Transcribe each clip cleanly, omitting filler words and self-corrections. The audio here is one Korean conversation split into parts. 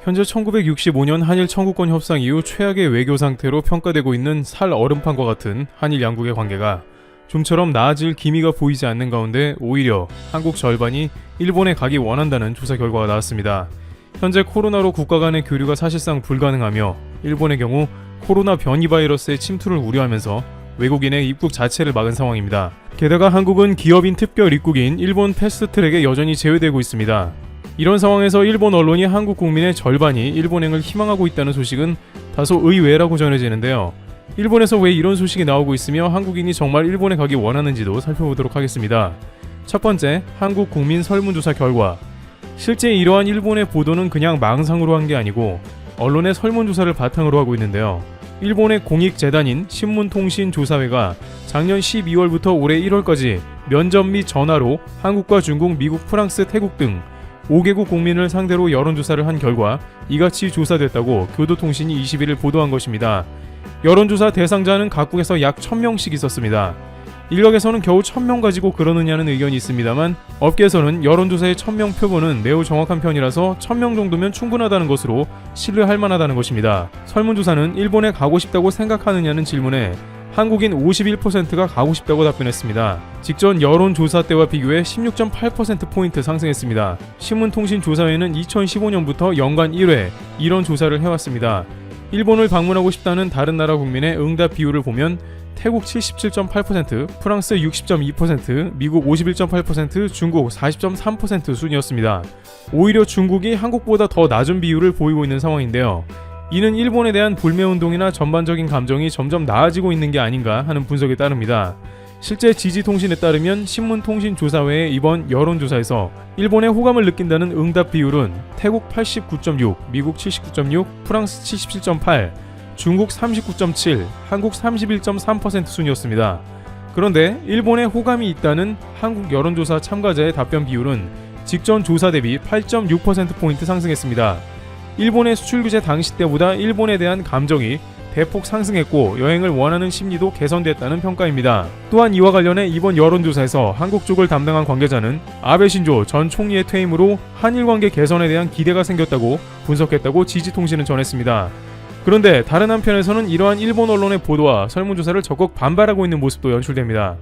현재 1965년 한일 청구권 협상 이후 최악의 외교 상태로 평가되고 있는 살 얼음판과 같은 한일 양국의 관계가 좀처럼 나아질 기미가 보이지 않는 가운데 오히려 한국 절반이 일본에 가기 원한다는 조사 결과가 나왔습니다. 현재 코로나로 국가 간의 교류가 사실상 불가능하며 일본의 경우 코로나 변이 바이러스의 침투를 우려하면서 외국인의 입국 자체를 막은 상황입니다. 게다가 한국은 기업인 특별 입국인 일본 패스트트랙에 여전히 제외되고 있습니다. 이런 상황에서 일본 언론이 한국 국민의 절반이 일본행을 희망하고 있다는 소식은 다소 의외라고 전해지는데요. 일본에서 왜 이런 소식이 나오고 있으며 한국인이 정말 일본에 가기 원하는지도 살펴보도록 하겠습니다. 첫 번째, 한국 국민 설문조사 결과. 실제 이러한 일본의 보도는 그냥 망상으로 한 게 아니고 언론의 설문조사를 바탕으로 하고 있는데요. 일본의 공익재단인 신문통신조사회가 작년 12월부터 올해 1월까지 면접 및 전화로 한국과 중국, 미국, 프랑스, 태국 등 5개국 국민을 상대로 여론조사를 한 결과 이같이 조사됐다고 교도통신이 21일 보도한 것입니다. 여론조사 대상자는 각국에서 약 1000명씩 있었습니다. 일각에서는 겨우 1000명 가지고 그러느냐는 의견이 있습니다만 업계에서는 여론조사의 1000명 표본은 매우 정확한 편이라서 1000명 정도면 충분하다는 것으로 신뢰할 만하다는 것입니다. 설문조사는 일본에 가고 싶다고 생각하느냐는 질문에 한국인 51%가 가고 싶다고 답변했습니다. 직전 여론조사 때와 비교해 16.8%포인트 상승했습니다. 신문통신조사회는 2015년부터 연간 1회 이런 조사를 해왔습니다. 일본을 방문하고 싶다는 다른 나라 국민의 응답 비율을 보면 태국 77.8%, 프랑스 60.2%, 미국 51.8%, 중국 40.3% 순이었습니다. 오히려 중국이 한국보다 더 낮은 비율을 보이고 있는 상황인데요. 이는 일본에 대한 불매운동이나 전반적인 감정이 점점 나아지고 있는 게 아닌가 하는 분석에 따릅니다. 실제 지지통신에 따르면 신문통신조사회의 이번 여론조사에서 일본의 호감을 느낀다는 응답 비율은 태국 89.6, 미국 79.6, 프랑스 77.8, 중국 39.7, 한국 31.3% 순이었습니다. 그런데 일본에 호감이 있다는 한국 여론조사 참가자의 답변 비율은 직전 조사 대비 8.6%포인트 상승했습니다. 일본의 수출 규제 당시 때보다 일본에 대한 감정이 대폭 상승했고 여행을 원하는 심리도 개선됐다는 평가입니다. 또한 이와 관련해 이번 여론조사에서 한국 쪽을 담당한 관계자는 아베 신조 전 총리의 퇴임으로 한일 관계 개선에 대한 기대가 생겼다고 분석했다고 지지통신은 전했습니다. 그런데 다른 한편에서는 이러한 일본 언론의 보도와 설문조사를 적극 반발하고 있는 모습도 연출됩니다.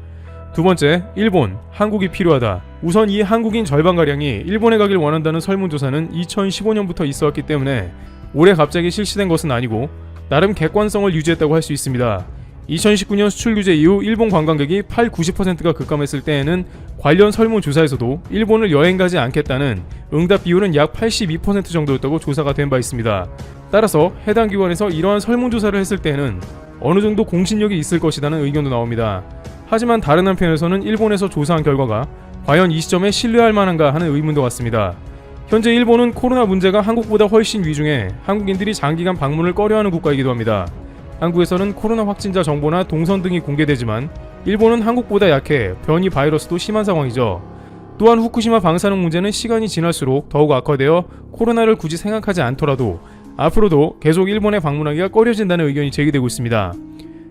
두 번째, 일본, 한국이 필요하다. 우선 이 한국인 절반가량이 일본에 가길 원한다는 설문조사는 2015년부터 있어왔기 때문에 올해 갑자기 실시된 것은 아니고 나름 객관성을 유지했다고 할 수 있습니다. 2019년 수출 규제 이후 일본 관광객이 90%가 급감했을 때에는 관련 설문조사에서도 일본을 여행 가지 않겠다는 응답 비율은 약 82% 정도였다고 조사가 된 바 있습니다. 따라서 해당 기관에서 이러한 설문조사를 했을 때에는 어느 정도 공신력이 있을 것이라는 의견도 나옵니다. 하지만 다른 한편에서는 일본에서 조사한 결과가 과연 이 시점에 신뢰할 만한가 하는 의문도 같습니다. 현재 일본은 코로나 문제가 한국보다 훨씬 위중해 한국인들이 장기간 방문을 꺼려하는 국가이기도 합니다. 한국에서는 코로나 확진자 정보나 동선 등이 공개되지만 일본은 한국보다 약해 변이 바이러스도 심한 상황이죠. 또한 후쿠시마 방사능 문제는 시간이 지날수록 더욱 악화되어 코로나를 굳이 생각하지 않더라도 앞으로도 계속 일본에 방문하기가 꺼려진다는 의견이 제기되고 있습니다.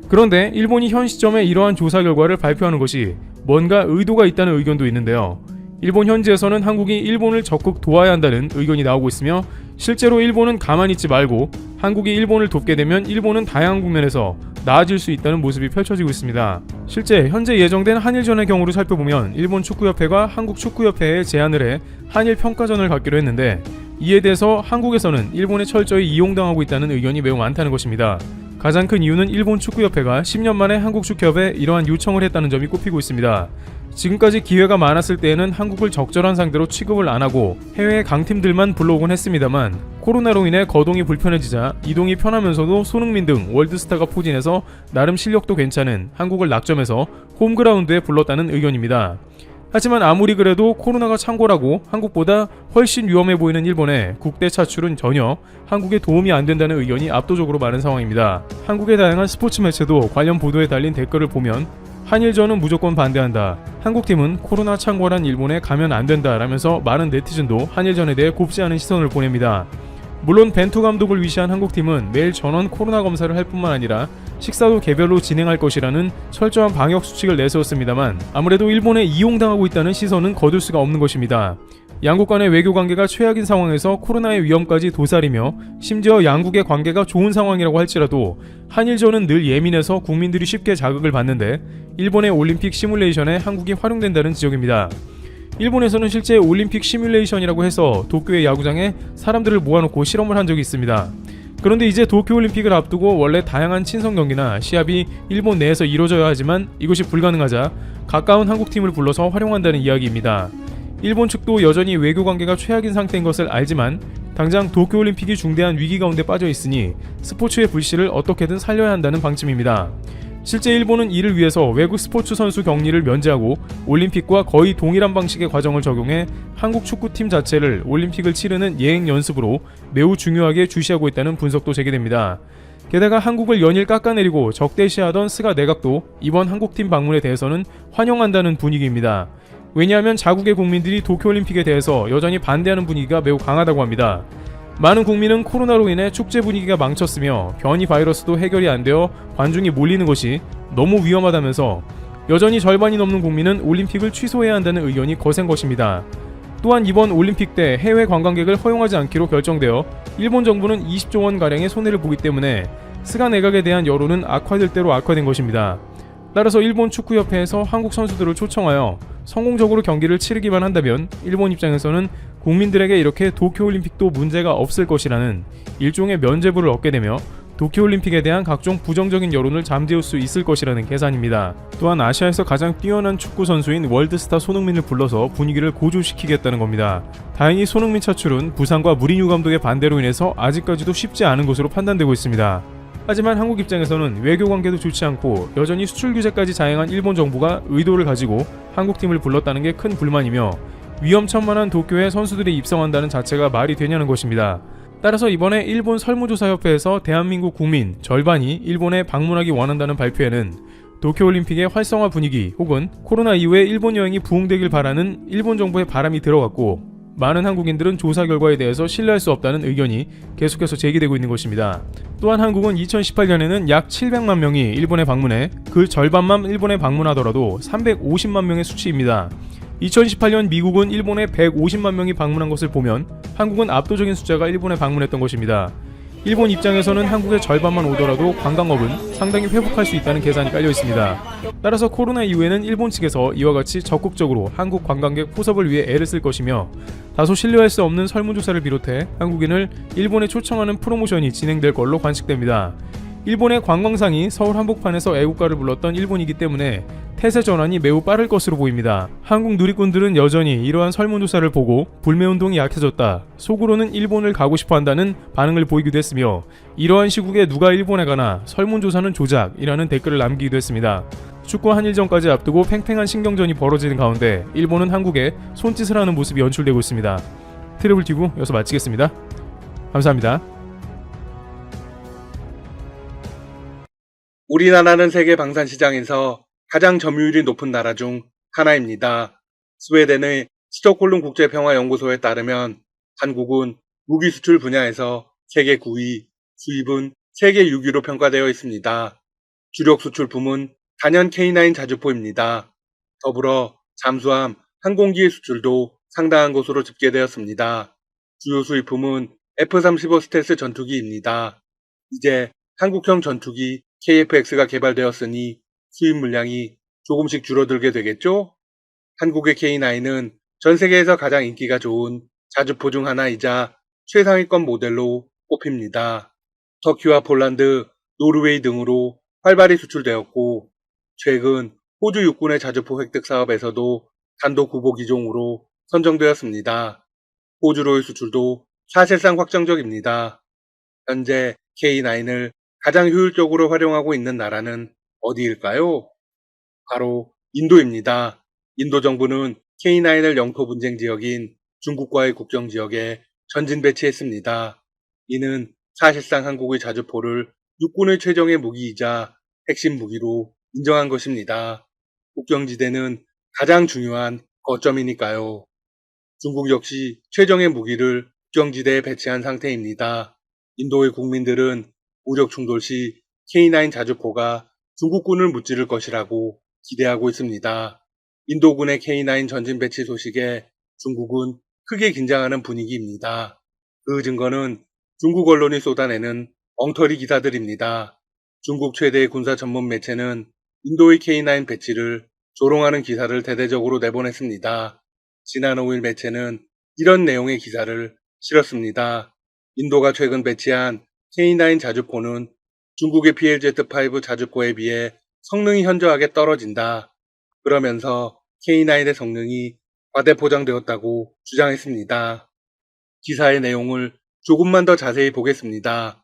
그런데 일본이 현 시점에 이러한 조사 결과를 발표하는 것이 뭔가 의도가 있다는 의견도 있는데요. 일본 현지에서는 한국이 일본을 적극 도와야 한다는 의견이 나오고 있으며 실제로 일본은 가만히 있지 말고 한국이 일본을 돕게 되면 일본은 다양한 국면에서 나아질 수 있다는 모습이 펼쳐지고 있습니다. 실제 현재 예정된 한일전의 경우를 살펴보면 일본 축구협회가 한국 축구협회에 제안을 해 한일 평가전을 갖기로 했는데 이에 대해서 한국에서는 일본에 철저히 이용당하고 있다는 의견이 매우 많다는 것입니다. 가장 큰 이유는 일본 축구협회가 10년 만에 한국 축협에 이러한 요청을 했다는 점이 꼽히고 있습니다. 지금까지 기회가 많았을 때에는 한국을 적절한 상대로 취급을 안하고 해외 강팀들만 불러오곤 했습니다만 코로나로 인해 거동이 불편해지자 이동이 편하면서도 손흥민 등 월드스타가 포진해서 나름 실력도 괜찮은 한국을 낙점해서 홈그라운드에 불렀다는 의견입니다. 하지만 아무리 그래도 코로나가 창궐하고 한국보다 훨씬 위험해 보이는 일본의 국대 차출은 전혀 한국에 도움이 안 된다는 의견이 압도적으로 많은 상황입니다. 한국의 다양한 스포츠 매체도 관련 보도에 달린 댓글을 보면 한일전은 무조건 반대한다. 한국팀은 코로나 창궐한 일본에 가면 안 된다 라면서 많은 네티즌도 한일전에 대해 곱지 않은 시선을 보냅니다. 물론 벤투 감독을 위시한 한국팀은 매일 전원 코로나 검사를 할 뿐만 아니라 식사도 개별로 진행할 것이라는 철저한 방역 수칙을 내세웠습니다만 아무래도 일본에 이용당하고 있다는 시선은 거둘 수가 없는 것입니다. 양국 간의 외교 관계가 최악인 상황에서 코로나의 위험까지 도사리며 심지어 양국의 관계가 좋은 상황이라고 할지라도 한일전은 늘 예민해서 국민들이 쉽게 자극을 받는데 일본의 올림픽 시뮬레이션에 한국이 활용된다는 지적입니다. 일본에서는 실제 올림픽 시뮬레이션이라고 해서 도쿄의 야구장에 사람들을 모아놓고 실험을 한 적이 있습니다. 그런데 이제 도쿄올림픽을 앞두고 원래 다양한 친선 경기나 시합이 일본 내에서 이루어져야 하지만 이것이 불가능하자 가까운 한국팀을 불러서 활용한다는 이야기입니다. 일본 측도 여전히 외교 관계가 최악인 상태인 것을 알지만 당장 도쿄올림픽이 중대한 위기 가운데 빠져 있으니 스포츠의 불씨를 어떻게든 살려야 한다는 방침입니다. 실제 일본은 이를 위해서 외국 스포츠 선수 격리를 면제하고 올림픽과 거의 동일한 방식의 과정을 적용해 한국 축구팀 자체를 올림픽을 치르는 예행 연습으로 매우 중요하게 주시하고 있다는 분석도 제기됩니다. 게다가 한국을 연일 깎아내리고 적대시하던 스가 내각도 이번 한국팀 방문에 대해서는 환영한다는 분위기입니다. 왜냐하면 자국의 국민들이 도쿄올림픽에 대해서 여전히 반대하는 분위기가 매우 강하다고 합니다. 많은 국민은 코로나로 인해 축제 분위기가 망쳤으며 변이 바이러스도 해결이 안 되어 관중이 몰리는 것이 너무 위험하다면서 여전히 절반이 넘는 국민은 올림픽을 취소해야 한다는 의견이 거센 것입니다. 또한 이번 올림픽 때 해외 관광객을 허용하지 않기로 결정되어 일본 정부는 20조 원가량의 손해를 보기 때문에 스가 내각에 대한 여론은 악화될 대로 악화된 것입니다. 따라서 일본 축구협회에서 한국 선수들을 초청하여 성공적으로 경기를 치르기만 한다면 일본 입장에서는 국민들에게 이렇게 도쿄올림픽도 문제가 없을 것이라는 일종의 면죄부를 얻게 되며 도쿄올림픽에 대한 각종 부정적인 여론을 잠재울 수 있을 것이라는 계산입니다. 또한 아시아에서 가장 뛰어난 축구 선수인 월드스타 손흥민을 불러서 분위기를 고조시키겠다는 겁니다. 다행히 손흥민 차출은 부상과 무리뉴 감독의 반대로 인해서 아직까지도 쉽지 않은 것으로 판단되고 있습니다. 하지만 한국 입장에서는 외교 관계도 좋지 않고 여전히 수출 규제까지 자행한 일본 정부가 의도를 가지고 한국팀을 불렀다는 게 큰 불만이며 위험천만한 도쿄에 선수들이 입성한다는 자체가 말이 되냐는 것입니다. 따라서 이번에 일본 설문조사협회에서 대한민국 국민 절반이 일본에 방문하기 원한다는 발표에는 도쿄올림픽의 활성화 분위기 혹은 코로나 이후에 일본 여행이 부흥되길 바라는 일본 정부의 바람이 들어갔고 많은 한국인들은 조사 결과에 대해서 신뢰할 수 없다는 의견이 계속해서 제기되고 있는 것입니다. 또한 한국은 2018년에는 약 700만 명이 일본에 방문해 그 절반만 일본에 방문하더라도 350만 명의 수치입니다. 2018년 미국은 일본에 150만 명이 방문한 것을 보면 한국은 압도적인 숫자가 일본에 방문했던 것입니다. 일본 입장에서는 한국의 절반만 오더라도 관광업은 상당히 회복할 수 있다는 계산이 깔려 있습니다. 따라서 코로나 이후에는 일본 측에서 이와 같이 적극적으로 한국 관광객 포섭을 위해 애를 쓸 것이며 다소 신뢰할 수 없는 설문조사를 비롯해 한국인을 일본에 초청하는 프로모션이 진행될 걸로 관측됩니다. 일본의 관광상이 서울 한복판에서 애국가를 불렀던 일본이기 때문에 태세 전환이 매우 빠를 것으로 보입니다. 한국 누리꾼들은 여전히 이러한 설문조사를 보고 불매운동이 약해졌다, 속으로는 일본을 가고 싶어 한다는 반응을 보이기도 했으며 이러한 시국에 누가 일본에 가나 설문조사는 조작이라는 댓글을 남기기도 했습니다. 축구 한일전까지 앞두고 팽팽한 신경전이 벌어지는 가운데 일본은 한국에 손짓을 하는 모습이 연출되고 있습니다. 트래블티브 여기서 마치겠습니다. 감사합니다. 우리나라는 세계 방산 시장에서 가장 점유율이 높은 나라 중 하나입니다. 스웨덴의 스톡홀름 국제평화연구소에 따르면 한국은 무기 수출 분야에서 세계 9위, 수입은 세계 6위로 평가되어 있습니다. 주력 수출품은 단연 K9 자주포입니다. 더불어 잠수함, 항공기의 수출도 상당한 것으로 집계되었습니다. 주요 수입품은 F-35 스텔스 전투기입니다. 이제 한국형 전투기 KF-X가 개발되었으니 수입 물량이 조금씩 줄어들게 되겠죠? 한국의 K9은 전 세계에서 가장 인기가 좋은 자주포 중 하나이자 최상위권 모델로 꼽힙니다. 터키와 폴란드, 노르웨이 등으로 활발히 수출되었고 최근 호주 육군의 자주포 획득 사업에서도 단독 후보 기종으로 선정되었습니다. 호주로의 수출도 사실상 확정적입니다. 현재 K9을 가장 효율적으로 활용하고 있는 나라는 어디일까요? 바로 인도입니다. 인도 정부는 K9을 영토 분쟁 지역인 중국과의 국경 지역에 전진 배치했습니다. 이는 사실상 한국의 자주포를 육군의 최정예 무기이자 핵심 무기로 인정한 것입니다. 국경지대는 가장 중요한 거점이니까요. 중국 역시 최정예 무기를 국경지대에 배치한 상태입니다. 인도의 국민들은 무력 충돌 시 K9 자주포가 중국군을 무찌를 것이라고 기대하고 있습니다. 인도군의 K9 전진 배치 소식에 중국은 크게 긴장하는 분위기입니다. 그 증거는 중국 언론이 쏟아내는 엉터리 기사들입니다. 중국 최대의 군사 전문 매체는 인도의 K9 배치를 조롱하는 기사를 대대적으로 내보냈습니다. 지난 5일 매체는 이런 내용의 기사를 실었습니다. 인도가 최근 배치한 K9 자주포는 중국의 PLZ-5 자주포에 비해 성능이 현저하게 떨어진다. 그러면서 K9의 성능이 과대포장되었다고 주장했습니다. 기사의 내용을 조금만 더 자세히 보겠습니다.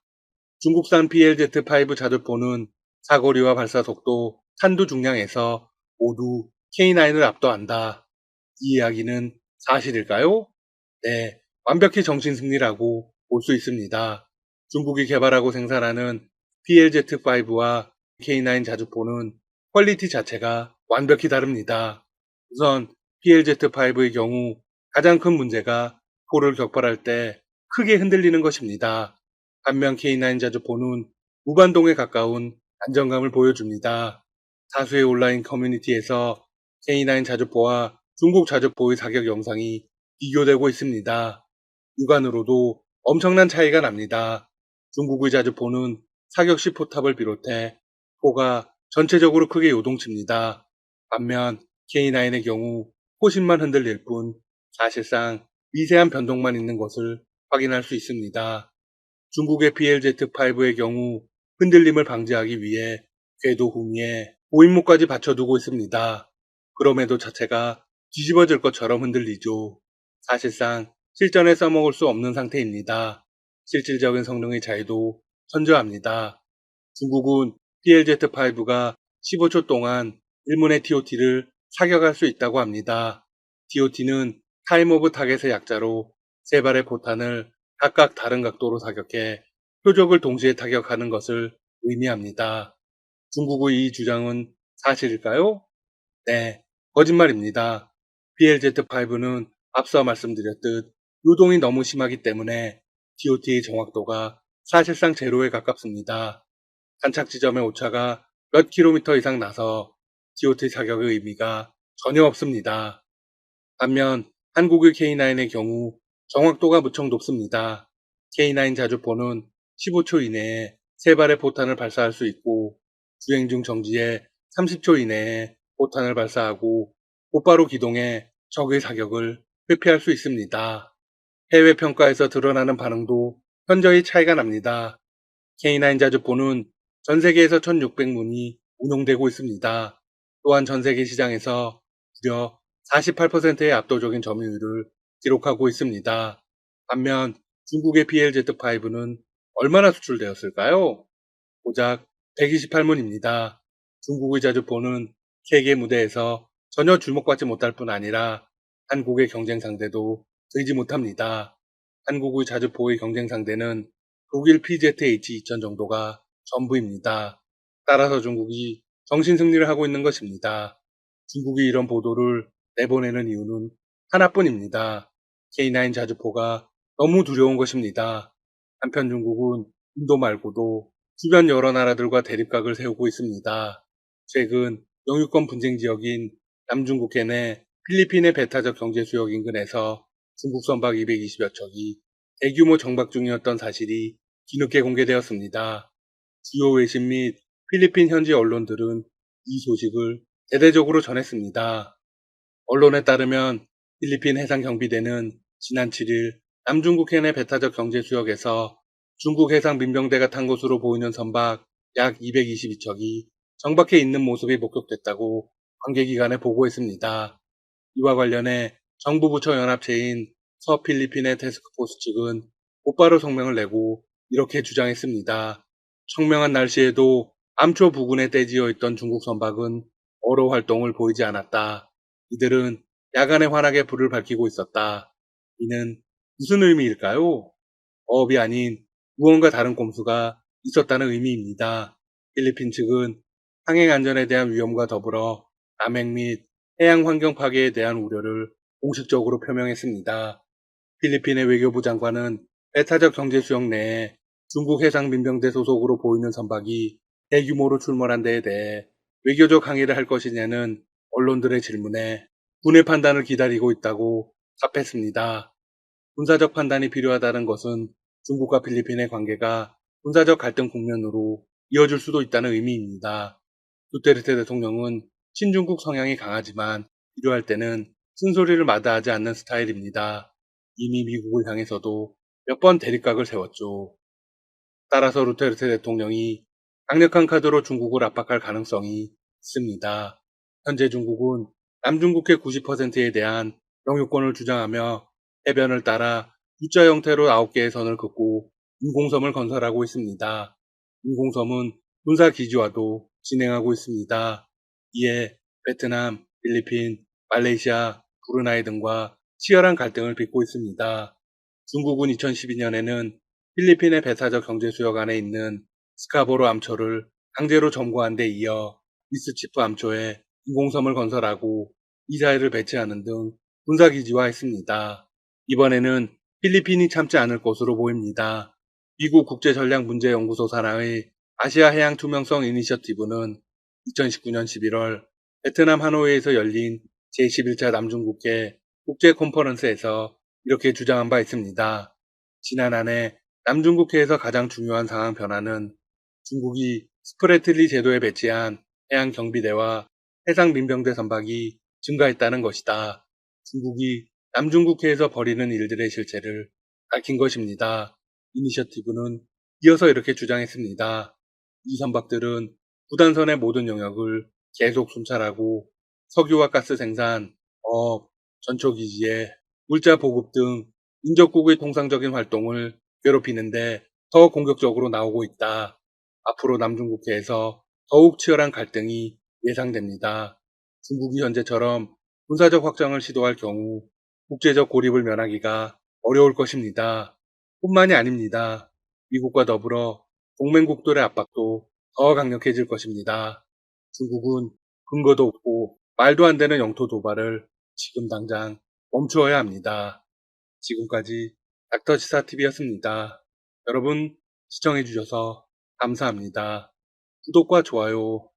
중국산 PLZ-5 자주포는 사거리와 발사 속도, 탄두 중량에서 모두 K9을 압도한다. 이 이야기는 사실일까요? 네, 완벽히 정신승리라고 볼 수 있습니다. 중국이 개발하고 생산하는 PLZ-5와 K9 자주포는 퀄리티 자체가 완벽히 다릅니다. 우선 PLZ-5의 경우 가장 큰 문제가 포를 격발할 때 크게 흔들리는 것입니다. 반면 K9 자주포는 무반동에 가까운 안정감을 보여줍니다. 다수의 온라인 커뮤니티에서 K9 자주포와 중국 자주포의 사격 영상이 비교되고 있습니다. 육안으로도 엄청난 차이가 납니다. 중국의 자주포는 사격 시 포탑을 비롯해 포가 전체적으로 크게 요동칩니다. 반면 K9의 경우 포신만 흔들릴 뿐 사실상 미세한 변동만 있는 것을 확인할 수 있습니다. 중국의 PLZ-5의 경우 흔들림을 방지하기 위해 궤도 후미에 고인목까지 받쳐두고 있습니다. 그럼에도 자체가 뒤집어질 것처럼 흔들리죠. 사실상 실전에 써먹을 수 없는 상태입니다. 실질적인 성능의 차이도 현저합니다. 중국은 PLZ-5가 15초 동안 1문의 TOT를 사격할 수 있다고 합니다. TOT는 타임 오브 타겟의 약자로 세 발의 포탄을 각각 다른 각도로 사격해 표적을 동시에 타격하는 것을 의미합니다. 중국의 이 주장은 사실일까요? 네, 거짓말입니다. PLZ-5는 앞서 말씀드렸듯 요동이 너무 심하기 때문에 TOT의 정확도가 사실상 제로에 가깝습니다. 탄착 지점의 오차가 몇 킬로미터 이상 나서 TOT 사격의 의미가 전혀 없습니다. 반면 한국의 K9의 경우 정확도가 무척 높습니다. K9 자주포는 15초 이내에 3발의 포탄을 발사할 수 있고 주행 중 정지에 30초 이내에 포탄을 발사하고 곧바로 기동해 적의 사격을 회피할 수 있습니다. 해외 평가에서 드러나는 반응도 현저히 차이가 납니다. K9 자주포는 전 세계에서 1600문이 운용되고 있습니다. 또한 전 세계 시장에서 무려 48%의 압도적인 점유율을 기록하고 있습니다. 반면 중국의 PLZ-5는 얼마나 수출되었을까요? 고작 128문입니다. 중국의 자주포는 세계 무대에서 전혀 주목받지 못할 뿐 아니라 한국의 경쟁 상대도 되지 못합니다. 한국의 자주포의 경쟁 상대는 독일 PZH-2000 정도가 전부입니다. 따라서 중국이 정신승리를 하고 있는 것입니다. 중국이 이런 보도를 내보내는 이유는 하나뿐입니다. K9 자주포가 너무 두려운 것입니다. 한편 중국은 인도 말고도 주변 여러 나라들과 대립각을 세우고 있습니다. 최근 영유권 분쟁 지역인 남중국해 내 필리핀의 배타적 경제 수역 인근에서 중국 선박 220여 척이 대규모 정박 중이었던 사실이 뒤늦게 공개되었습니다. 주요 외신 및 필리핀 현지 언론들은 이 소식을 대대적으로 전했습니다. 언론에 따르면 필리핀 해상경비대는 지난 7일 남중국해 내 배타적 경제 수역에서 중국 해상 민병대가 탄 것으로 보이는 선박 약 222척이 정박해 있는 모습이 목격됐다고 관계기관에 보고했습니다. 이와 관련해 정부 부처 연합체인 서필리핀의 태스크포스 측은 곧바로 성명을 내고 이렇게 주장했습니다. 청명한 날씨에도 암초 부근에 떼지어 있던 중국 선박은 어로 활동을 보이지 않았다. 이들은 야간에 환하게 불을 밝히고 있었다. 이는 무슨 의미일까요? 어업이 아닌 무언가 다른 꼼수가 있었다는 의미입니다. 필리핀 측은 항행 안전에 대한 위험과 더불어 남행 및 해양 환경 파괴에 대한 우려를 공식적으로 표명했습니다. 필리핀의 외교부 장관은 배타적 경제 수역 내에 중국 해상 민병대 소속으로 보이는 선박이 대규모로 출몰한 데에 대해 외교적 항의를 할 것이냐는 언론들의 질문에 군의 판단을 기다리고 있다고 답했습니다. 군사적 판단이 필요하다는 것은 중국과 필리핀의 관계가 군사적 갈등 국면으로 이어질 수도 있다는 의미입니다. 두테르테 대통령은 친중국 성향이 강하지만 필요할 때는 쓴소리를 마다하지 않는 스타일입니다. 이미 미국을 향해서도 몇 번 대립각을 세웠죠. 따라서 루테르테 대통령이 강력한 카드로 중국을 압박할 가능성이 있습니다. 현재 중국은 남중국해 90%에 대한 영유권을 주장하며 해변을 따라 U자 형태로 9개의 선을 긋고 인공섬을 건설하고 있습니다. 인공섬은 군사기지화도 진행하고 있습니다. 이에 베트남, 필리핀, 말레이시아, 브루나이 등과 치열한 갈등을 빚고 있습니다. 중국은 2012년에는 필리핀의 배사적 경제수역 안에 있는 스카보로 암초를 강제로 점거한 데 이어 미스치프 암초에 인공섬을 건설하고 미사일을 배치하는 등 군사기지화했습니다. 이번에는 필리핀이 참지 않을 것으로 보입니다. 미국 국제전략문제연구소 산하의 아시아 해양 투명성 이니셔티브는 2019년 11월 베트남 하노이에서 열린 제11차 남중국해 국제 컨퍼런스에서 이렇게 주장한 바 있습니다. 지난 한 해 남중국해에서 가장 중요한 상황 변화는 중국이 스프래틀리 제도에 배치한 해양경비대와 해상민병대 선박이 증가했다는 것이다. 중국이 남중국해에서 벌이는 일들의 실체를 밝힌 것입니다. 이니셔티브는 이어서 이렇게 주장했습니다. 이 선박들은 구단선의 모든 영역을 계속 순찰하고 석유와 가스 생산, 어업, 전초기지에 물자 보급 등 인접국의 통상적인 활동을 괴롭히는데 더 공격적으로 나오고 있다. 앞으로 남중국해에서 더욱 치열한 갈등이 예상됩니다. 중국이 현재처럼 군사적 확장을 시도할 경우 국제적 고립을 면하기가 어려울 것입니다. 뿐만이 아닙니다. 미국과 더불어 동맹국들의 압박도 더 강력해질 것입니다. 중국은 근거도 없고 말도 안 되는 영토 도발을 지금 당장 멈추어야 합니다. 지금까지 닥터치사TV였습니다. 여러분 시청해주셔서 감사합니다. 구독과 좋아요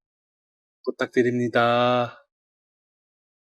부탁드립니다.